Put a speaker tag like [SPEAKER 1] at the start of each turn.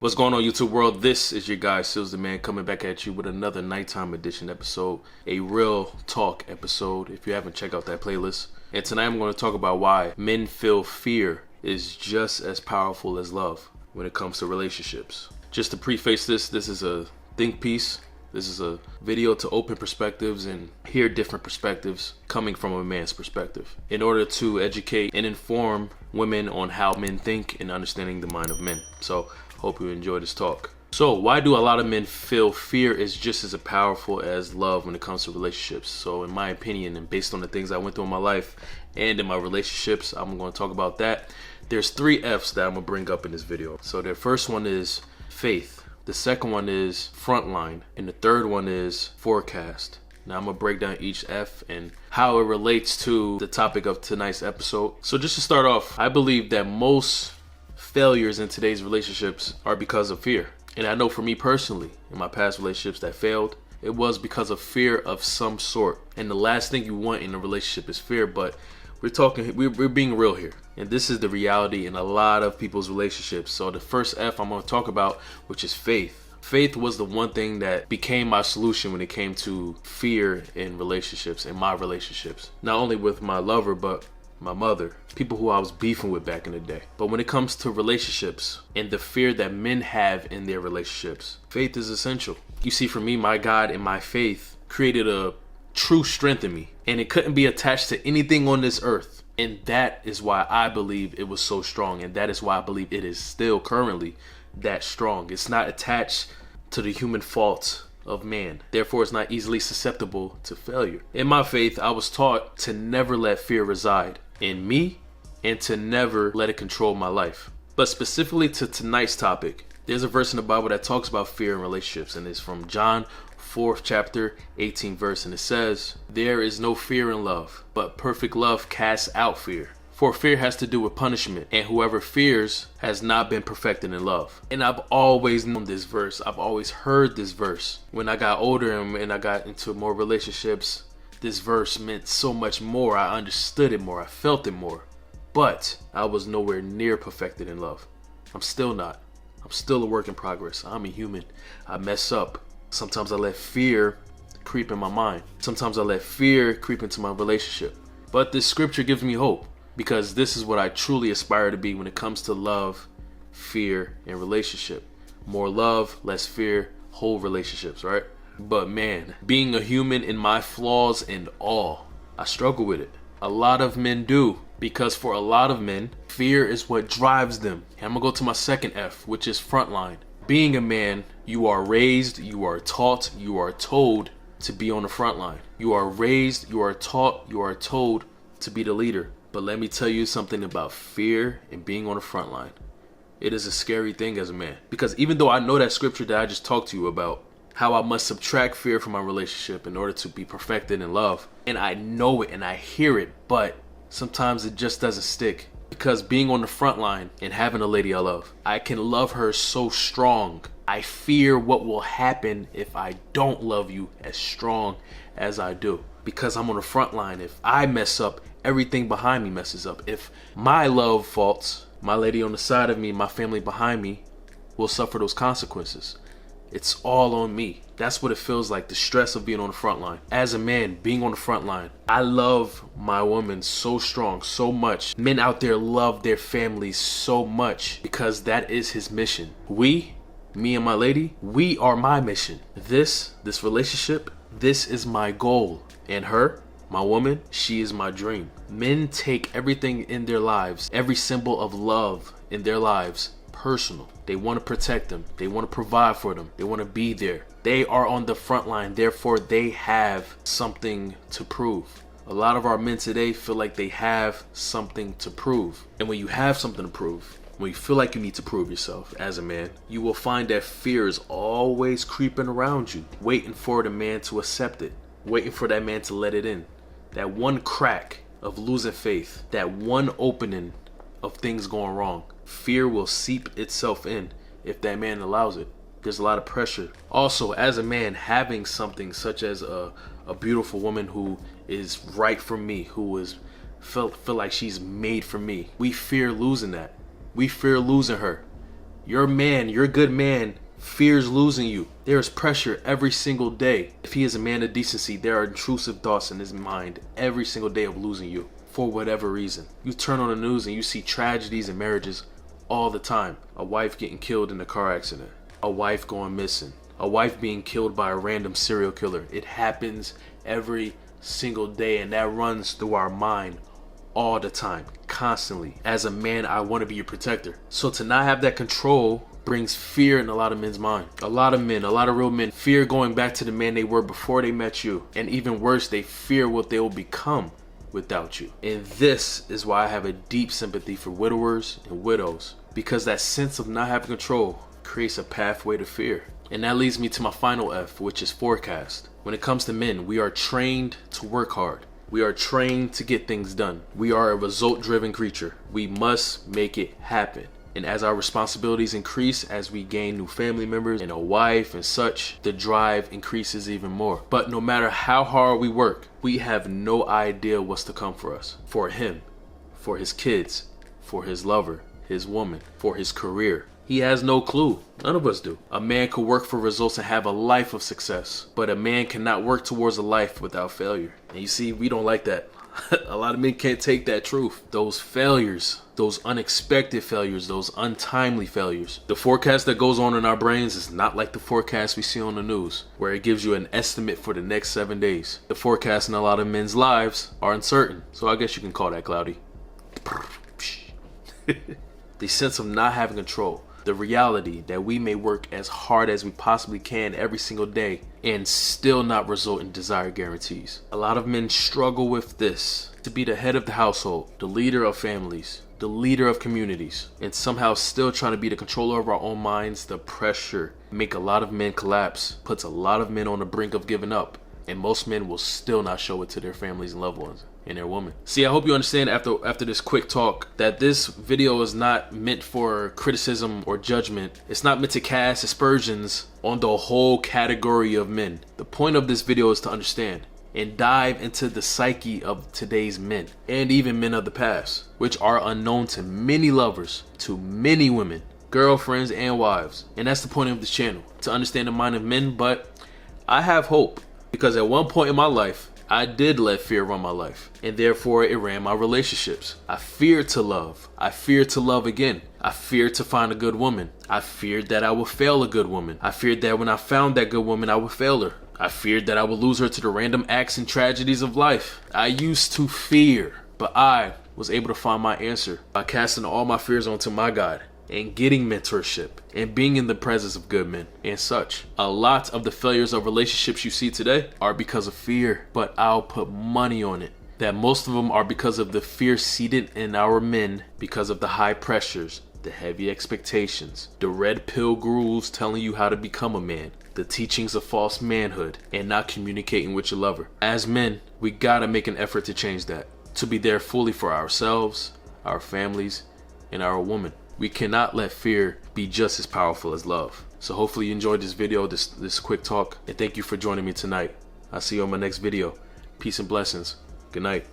[SPEAKER 1] What's going on, YouTube world? This is your guy Sealz the Man coming back at you with another nighttime edition episode, a real talk episode if you haven't checked out that playlist. And tonight I'm going to talk about why men feel fear is just as powerful as love when it comes to relationships. Just to preface this is a think piece. This is a video to open perspectives and hear different perspectives coming from a man's perspective in order to educate and inform women on how men think and understanding the mind of men. So hope you enjoy this talk. So why do a lot of men feel fear is just as powerful as love when it comes to relationships? So in my opinion, and based on the things I went through in my life and in my relationships, I'm going to talk about that. There's 3 F's that I'm going to bring up in this video. So the first one is faith. The second one is frontline. And the third one is forecast. Now I'm going to break down each F and how it relates to the topic of tonight's episode. So just to start off, I believe that most failures in today's relationships are because of fear. And I know for me personally, in my past relationships that failed, it was because of fear of some sort. And the last thing you want in a relationship is fear, but we're being real here. And this is the reality in a lot of people's relationships. So the first F I'm going to talk about, which is faith. Faith was the one thing that became my solution when it came to fear in relationships, in my relationships. Not only with my lover, but my mother, people who I was beefing with back in the day. But when it comes to relationships and the fear that men have in their relationships, faith is essential. You see, for me, my God and my faith created a true strength in me, and it couldn't be attached to anything on this earth. And that is why I believe it was so strong, and that is why I believe it is still currently that strong. It's not attached to the human faults of man. Therefore, it's not easily susceptible to failure. In my faith, I was taught to never let fear reside in me and to never let it control my life. But specifically to tonight's topic, there's a verse in the Bible that talks about fear in relationships, and it's from John 4th chapter 18th verse, and it says, "There is no fear in love, but perfect love casts out fear. For fear has to do with punishment, and whoever fears has not been perfected in love." And I've always known this verse. I've always heard this verse. When I got older and I got into more relationships, this verse meant so much more. I understood it more. I felt it more. But I was nowhere near perfected in love. I'm still not. I'm still a work in progress. I'm a human. I mess up. Sometimes I let fear creep in my mind. Sometimes I let fear creep into my relationship. But this scripture gives me hope, because this is what I truly aspire to be when it comes to love, fear, and relationship. More love, less fear, whole relationships, right? But man, being a human in my flaws and all, I struggle with it. A lot of men do, because for a lot of men, fear is what drives them. And I'm gonna go to my second F, which is frontline. Being a man, you are raised, you are taught, you are told to be on the front line. You are raised, you are taught, you are told to be the leader. But let me tell you something about fear and being on the front line. It is a scary thing as a man. Because even though I know that scripture that I just talked to you about, how I must subtract fear from my relationship in order to be perfected in love, and I know it and I hear it, but sometimes it just doesn't stick. Because being on the front line and having a lady I love, I can love her so strong. I fear what will happen if I don't love you as strong as I do. Because I'm on the front line. If I mess up, everything behind me messes up. If my love faults, my lady on the side of me, my family behind me will suffer those consequences. It's all on me. That's what it feels like, the stress of being on the front line. As a man, being on the front line, I love my woman so strong, so much. Men out there love their families so much because that is his mission. Me and my lady, we are my mission. This relationship, this is my goal. And her, my woman, she is my dream. Men take everything in their lives, every symbol of love in their lives, personal. They want to protect them. They want to provide for them. They want to be there. They are on the front line. Therefore, they have something to prove. A lot of our men today feel like they have something to prove. And when you have something to prove, when you feel like you need to prove yourself as a man, you will find that fear is always creeping around you, waiting for the man to accept it, waiting for that man to let it in. That one crack of losing faith, that one opening of things going wrong. Fear will seep itself in if that man allows it. There's a lot of pressure. Also, as a man, having something such as a beautiful woman who is right for me, who is feel like she's made for me, we fear losing that. We fear losing her. Your man, your good man, fears losing you. There is pressure every single day. If he is a man of decency, there are intrusive thoughts in his mind every single day of losing you for whatever reason. You turn on the news and you see tragedies in marriages all the time. A wife getting killed in a car accident. A wife going missing. A wife being killed by a random serial killer. It happens every single day, and that runs through our mind all the time, constantly. As a man, I want to be your protector. So to not have that control brings fear in a lot of men's mind. A lot of men, a lot of real men, fear going back to the man they were before they met you. And even worse, they fear what they will become without you. And this is why I have a deep sympathy for widowers and widows, because that sense of not having control creates a pathway to fear. And that leads me to my final F, which is forecast. When it comes to men, we are trained to work hard. We are trained to get things done. We are a result-driven creature. We must make it happen. And as our responsibilities increase, as we gain new family members and a wife and such, the drive increases even more. But no matter how hard we work, we have no idea what's to come for us. For him, for his kids, for his lover, his woman, for his career. He has no clue. None of us do. A man could work for results and have a life of success, but a man cannot work towards a life without failure. And you see, we don't like that. A lot of men can't take that truth. Those failures, those unexpected failures, those untimely failures. The forecast that goes on in our brains is not like the forecast we see on the news, where it gives you an estimate for the next 7 days. The forecasts in a lot of men's lives are uncertain, so I guess you can call that cloudy. The sense of not having control. The reality that we may work as hard as we possibly can every single day and still not result in desired guarantees. A lot of men struggle with this. To be the head of the household, the leader of families, the leader of communities, and somehow still trying to be the controller of our own minds. The pressure make a lot of men collapse, puts a lot of men on the brink of giving up, and most men will still not show it to their families and loved ones and their woman. See, I hope you understand after this quick talk that this video is not meant for criticism or judgment. It's not meant to cast aspersions on the whole category of men. The point of this video is to understand and dive into the psyche of today's men and even men of the past, which are unknown to many lovers, to many women, girlfriends and wives. And that's the point of this channel, to understand the mind of men. But I have hope, because at one point in my life, I did let fear run my life, and therefore it ran my relationships. I feared to love. I feared to love again. I feared to find a good woman. I feared that I would fail a good woman. I feared that when I found that good woman, I would fail her. I feared that I would lose her to the random acts and tragedies of life. I used to fear, but I was able to find my answer by casting all my fears onto my God and getting mentorship and being in the presence of good men and such. A lot of the failures of relationships you see today are because of fear, but I'll put money on it that most of them are because of the fear seated in our men, because of the high pressures, the heavy expectations, the red pill gurus telling you how to become a man, the teachings of false manhood, and not communicating with your lover. As men, we gotta make an effort to change that, to be there fully for ourselves, our families, and our woman. We cannot let fear be just as powerful as love. So hopefully you enjoyed this video, this quick talk, and thank you for joining me tonight. I'll see you on my next video. Peace and blessings. Good night.